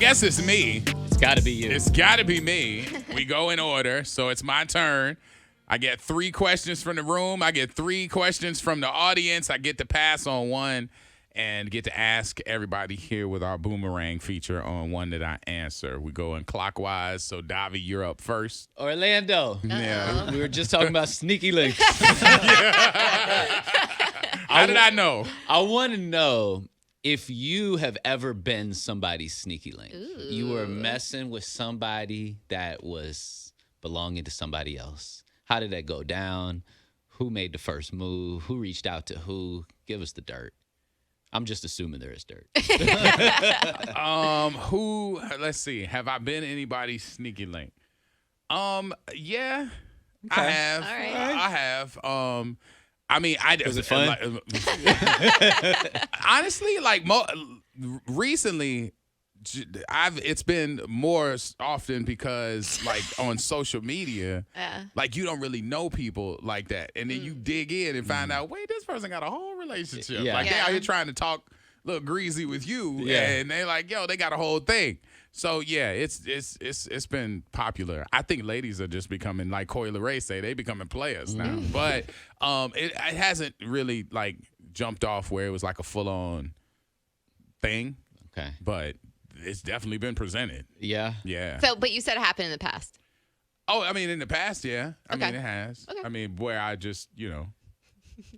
guess it's me. It's got to be you. It's got to be me. We go in order, so it's my turn. I get 3 questions from the room. I get 3 questions from the audience. I get to pass on one and get to ask everybody here with our boomerang feature on one that I answer. We go in clockwise. So, Davi, you're up first. Orlando. Yeah. We were just talking about sneaky links. How did I know? I want to know if you have ever been somebody's sneaky link. Ooh. You were messing with somebody that was belonging to somebody else. How did that go down? Who made the first move? Who reached out to who? Give us the dirt. I'm just assuming there is dirt. Let's see. Have I been anybody's sneaky link? Yeah. Okay. I have. All right. I have. Was it fun? Honestly, recently, it's been more often because like on social media, like you don't really know people like that, and then you dig in and find out, wait, this person got a whole relationship. Yeah. Like they out here trying to talk a little greasy with you, and they like, yo, they got a whole thing. So yeah, it's been popular. I think ladies are just becoming, like Coy LeRae say, they becoming players now. But it hasn't really like jumped off where it was like a full on thing. Okay. But it's definitely been presented. Yeah. Yeah. So, but you said it happened in the past. Oh, I mean, in the past, yeah. I Okay. mean, it has. Okay. I mean, where I just,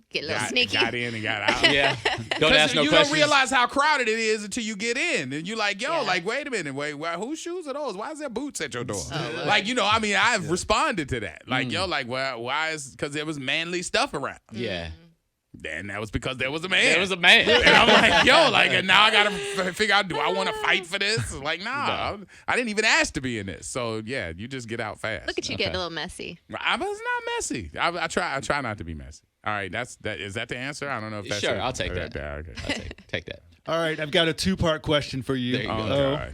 Get a little sneaky. got in and got out. Yeah. Don't ask no you questions. don't realize how crowded it is until you get in. And you're like, yo, Yeah. like, wait a minute. Wait, whose shoes are those? Why is there boots at your door? Oh, like, I mean, I've responded to that. Like, yo, like, well, why is, because there was manly stuff around. Yeah. And that was because there was a man. There was a man. And I'm like, yo, like, and now I got to figure out, do I want to fight for this? Like, nah, I didn't even ask to be in this. So, yeah, you just get out fast. Look at you getting a little messy. I was not messy. I try not to be messy. All right, is that the answer? I don't know if that's Sure, it. I'll take that. Okay. I'll take that. All right, I've got a 2-part question for you. There you go. Oh,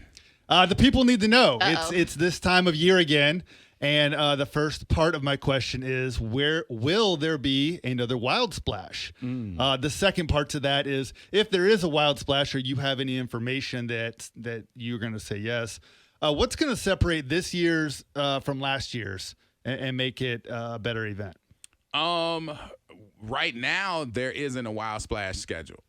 God. The people need to know. Uh-oh. It's this time of year again, and the first part of my question is, where will there be another wild splash? The second part to that is, if there is a wild splash, or you have any information that you're going to say yes, what's going to separate this year's from last year's and make it a better event? Right now there isn't a wild splash schedule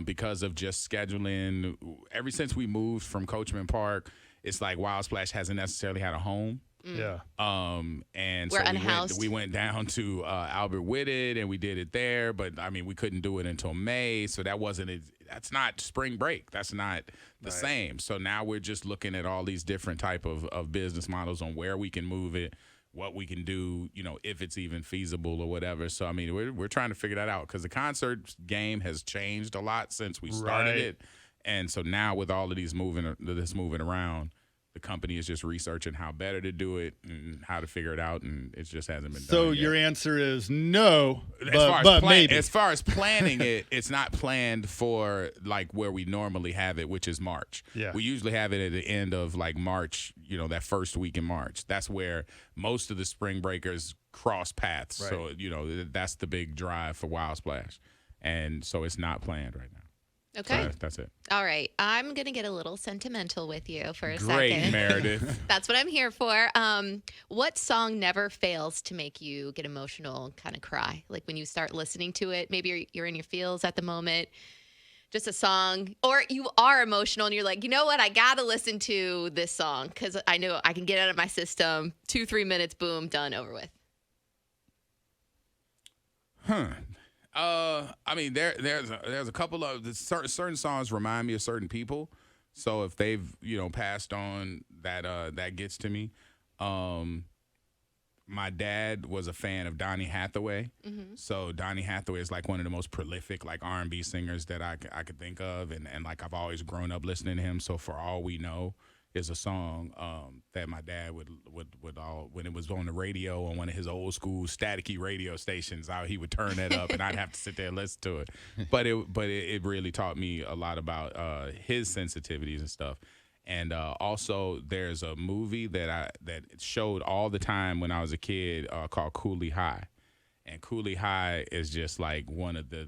because of just scheduling. Ever since we moved from Coachman Park, it's like Wild Splash hasn't necessarily had a home. Yeah. And We're so unhoused. we went down to Albert Whitted and we did it there, but I mean we couldn't do it until May, so that's not spring break. That's not the same. So now we're just looking at all these different type of business models on where we can move it, what we can do, if it's even feasible or whatever. So I mean we're trying to figure that out because the concert game has changed a lot since we started it. And so now with all of these moving around, the company is just researching how better to do it and how to figure it out, and it just hasn't been done So yet. your answer is no, but maybe. As far as planning it, it's not planned for like where we normally have it, which is March. Yeah. We usually have it at the end of like March, that first week in March. That's where most of the spring breakers cross paths. Right. So, that's the big drive for Wild Splash. And so it's not planned right now. Okay. So that's it. All right. I'm going to get a little sentimental with you for a Great, second. Meredith. That's what I'm here for. What song never fails to make you get emotional and kind of cry? Like when you start listening to it, maybe you're in your feels at the moment, just a song, or you are emotional and you're like, you know what? I got to listen to this song because I know I can get it out of my system. 2-3 minutes, boom, done, over with. I mean, there's a couple of certain songs remind me of certain people. So if they've passed on, that gets to me. My dad was a fan of Donny Hathaway, so Donny Hathaway is like one of the most prolific like R&B singers that I could think of, and like I've always grown up listening to him. So For All We Know is a song that my dad would all, when it was on the radio on one of his old school staticky radio stations, he would turn that up and I'd have to sit there and listen to it. But it really taught me a lot about his sensitivities and stuff. And also there's a movie that showed all the time when I was a kid called Cooley High. And Cooley High is just like one of the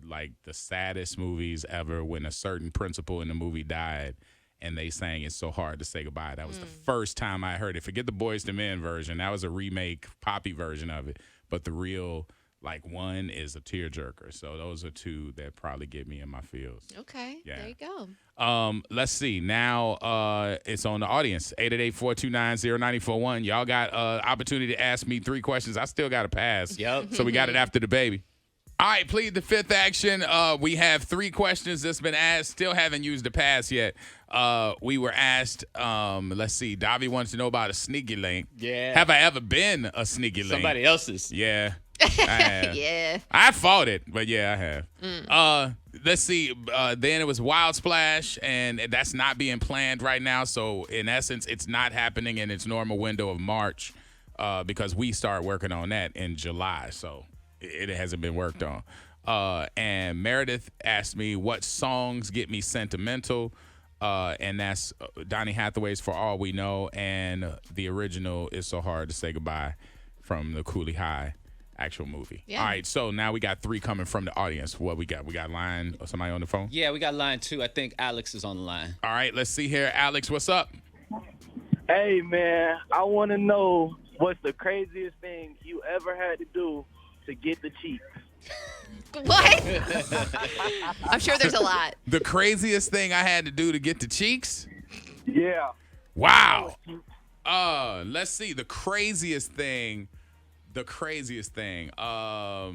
saddest movies ever, when a certain principal in the movie died. and they sang "It's So Hard to Say Goodbye." That was the first time I heard it. Forget the Boyz II Men version. That was a remake, poppy version of it. But the real, like, one is a tearjerker. So those are two that probably get me in my feels. Okay. Yeah. There you go. Let's see. Now it's on the audience. 888-429-0941. Y'all got opportunity to ask me 3 questions. I still got to pass. Yep. So we got it after the baby. All right, plead the fifth action. We have 3 questions that's been asked. Still haven't used the pass yet. We were asked, let's see, Davi wants to know about a sneaky link. Yeah. Have I ever been a sneaky link? Somebody else's. Yeah. I have. Yeah. I fought it, but yeah, I have. Let's see. Then it was Wild Splash, and that's not being planned right now. So in essence, it's not happening in its normal window of March because we start working on that in July. So it hasn't been worked on. And Meredith asked me what songs get me sentimental, and that's Donny Hathaway's "For All We Know" and the original "It's So Hard to Say Goodbye" from the Cooley High actual movie. Yeah. All right, so now we got 3 coming from the audience. What we got? We got line or somebody on the phone? Yeah, we got line 2. I think Alex is on the line. All right, let's see here. Alex, what's up? Hey, man, I want to know what's the craziest thing you ever had to do to get the cheeks? What? I'm sure there's a lot. The craziest thing I had to do to get the cheeks? Yeah. Wow. Let's see. The craziest thing. I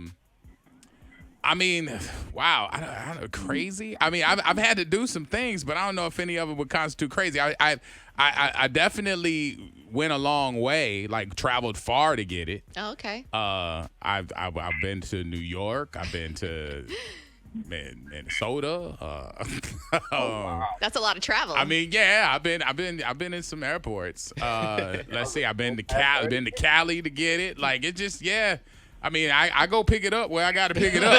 mean, wow. I don't know, crazy. I mean, I've had to do some things, but I don't know if any of it would constitute crazy. I definitely went a long way, like traveled far to get it. Oh, okay. I've been to New York. I've been to Minnesota. That's a lot of travel. I mean, yeah, I've been in some airports. Let's see, I've been to Cali to get it. Like it just, yeah. I mean, I go pick it up where I got to pick it up.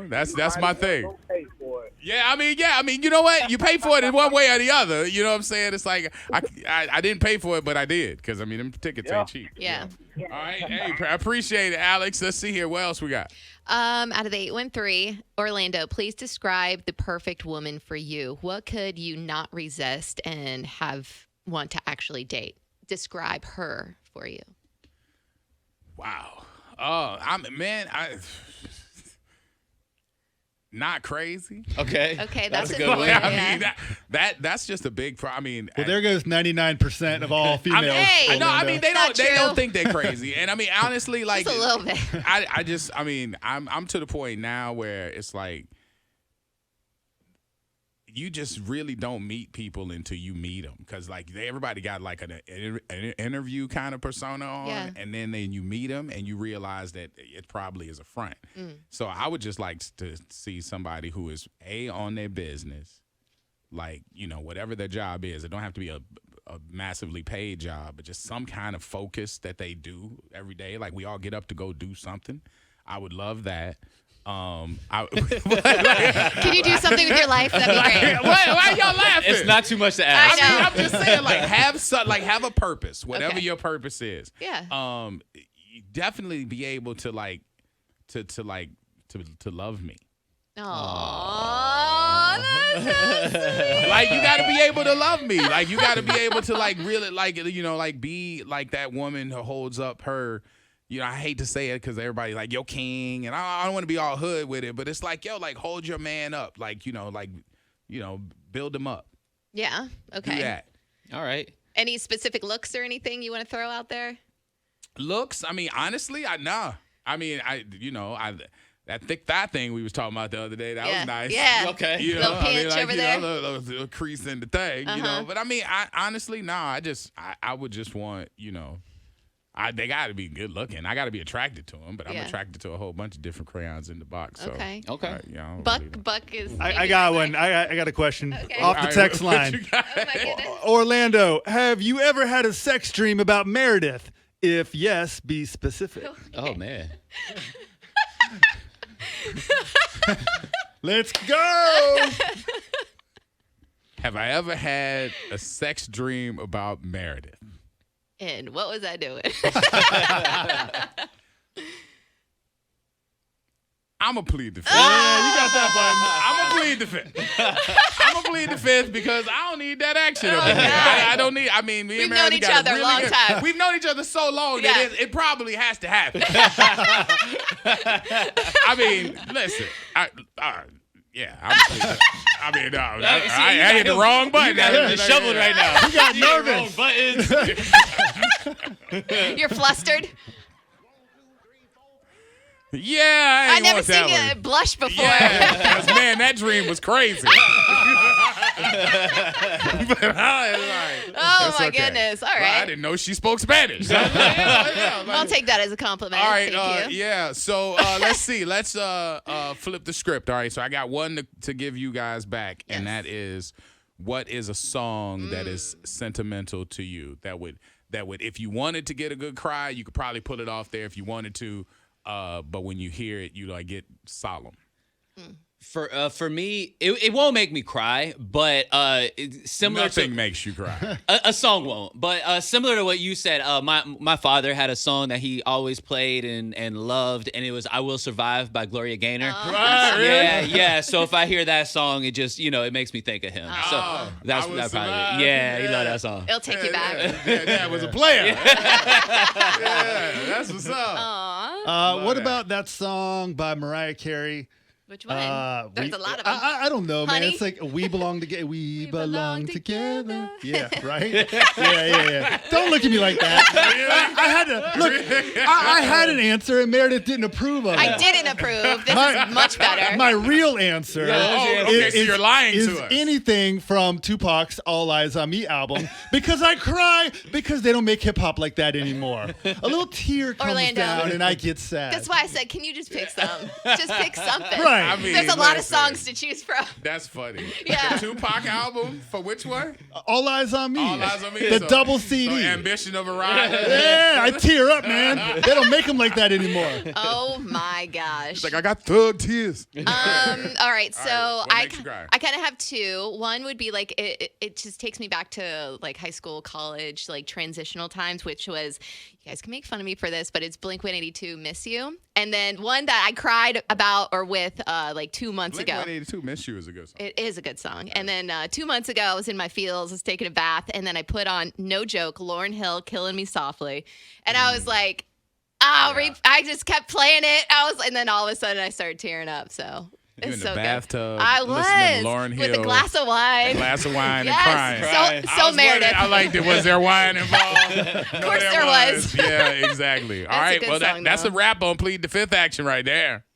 That's my thing. Don't pay for it. Yeah, I mean, you know what? You pay for it in one way or the other. You know what I'm saying? It's like I didn't pay for it, but I did because I mean, them tickets ain't cheap. yeah. All right, hey, I appreciate it, Alex. Let's see here. What else we got? Out of the 813, Orlando, please describe the perfect woman for you. What could you not resist and want to actually date? Describe her for you. Wow. Not crazy. Okay. Okay, that's a a good good one. one. I mean, that's just a big problem. I mean, Well, there goes 99% of all females. Hey! no, I mean they Not don't true. think they're crazy, and I mean honestly, like Just a little bit. I'm to the point now where it's like you just really don't meet people until you meet them because like everybody got like an interview kind of persona on, Yeah. and then you meet them and you realize that it probably is a front. So I would just like to see somebody who is on their business, like whatever their job is. It don't have to be a massively paid job, but just some kind of focus that they do every day. Like we all get up to go do something. I would love that. Can you do something with your life? That'd be great. Why y'all laughing? It's not too much to ask. I know. I'm just saying, have a purpose, whatever Okay. your purpose is. Yeah. You definitely be able to to love me. Aww, that's so sweet. Like you got to be able to love me. Like you got to be able to really be like that woman who holds up her. I hate to say it because everybody like yo king, and I don't want to be all hood with it, but it's like yo, like hold your man up, like build him up. Yeah. Okay. Do that. All right. Any specific looks or anything you want to throw out there? Looks, I mean, honestly, nah. I mean, that thick thigh thing we was talking about the other day, that was nice. Yeah. Okay. Little pinch over there. Little crease in the thing, But I mean, honestly, I would just want, they got to be good looking. I got to be attracted to them, but I'm Yeah. attracted to a whole bunch of different crayons in the box. So, Okay. Okay. Buck is. I got one. I got a question Okay. off the text line. Oh my goodness. Orlando, have you ever had a sex dream about Meredith? If yes, be specific. Oh man. Let's go. Have I ever had a sex dream about Meredith? And what was I doing? I'm going to plead the fifth. Yeah, you got that gonna plead the fifth. I'm gonna plead the fifth because I don't need that action. Over here. I don't need. I mean, me We've and Meredith known each got other a long time. We've known each other so long Yeah. that it probably has to happen. I mean, listen. Yeah, I mean, no, I hit the wrong button. You got him disheveled right now. He got nervous. Buttons. You're flustered. Yeah, I ain't never want seen that you one. blush before. Yeah, 'cause, man, that dream was crazy. But I was like, Oh that's my okay. goodness! All Well, I right, didn't know she spoke Spanish. Yeah, I'll take that as a compliment. all right, Thank you. yeah. So let's see. Let's flip the script. All right. So I got one to give you guys back, and Yes. that is, what is a song that is sentimental to you? That would, if you wanted to get a good cry, you could probably put it off there if you wanted to. But when you hear it, you like get solemn. For me, it won't make me cry, but similar Nothing to makes you cry. a song won't. But similar to what you said, my father had a song that he always played and loved, and it was "I Will Survive" by Gloria Gaynor. Yeah. So if I hear that song, it just it makes me think of him. So that's I Will that probably. Survive. Yeah, he loved that song. It'll take you back. Yeah, was a player. Yeah, that's what's up. Aw. What that. about that song by Mariah Carey? Which one? There's a lot of them. I don't know, man. Honey? It's like we belong together. We belong together. together. Yeah, right. Yeah. Don't look at me like that. I had to look. I had an answer, and Meredith didn't approve of it. I didn't approve. This My- is much better. My real answer okay, so you're lying is to us. anything from Tupac's All Eyes on Me album, because I cry because they don't make hip hop like that anymore. A little tear comes Orlando. down and I get sad. That's why I said, can you just pick some? Just pick something. Right. I mean, There's a lot of listen, songs to choose from. That's funny. Yeah. The Tupac album for which one? All Eyes on Me. All Eyes on Me. The So- double So CD. Ambition of a Ride. Yeah, I tear up, man. They don't make them like that anymore. Oh my gosh. Like I got thug tears. All right, so what makes you cry? I kind of have two. One would be like it just takes me back to like high school, college, like transitional times, which was, you guys can make fun of me for this, but it's Blink-182 Miss You. And then one that I cried about or with like 2 months ago. Blink-182 Miss You is a good song. It is a good song. And then 2 months ago, I was in my feels, I was taking a bath, and then I put on, no joke, Lauryn Hill, Killing Me Softly. And I was like, I just kept playing it. And then all of a sudden I started tearing up. So You it's in the so bathtub, good. I listening to Lauryn was with a Hill, glass of wine. A glass of wine Yes, and crying. so Meredith. I liked it. Was there wine involved? Of course there was. Yeah, exactly. All That's a right. good Well, song, that's though. a wrap on Plead the Fifth action right there.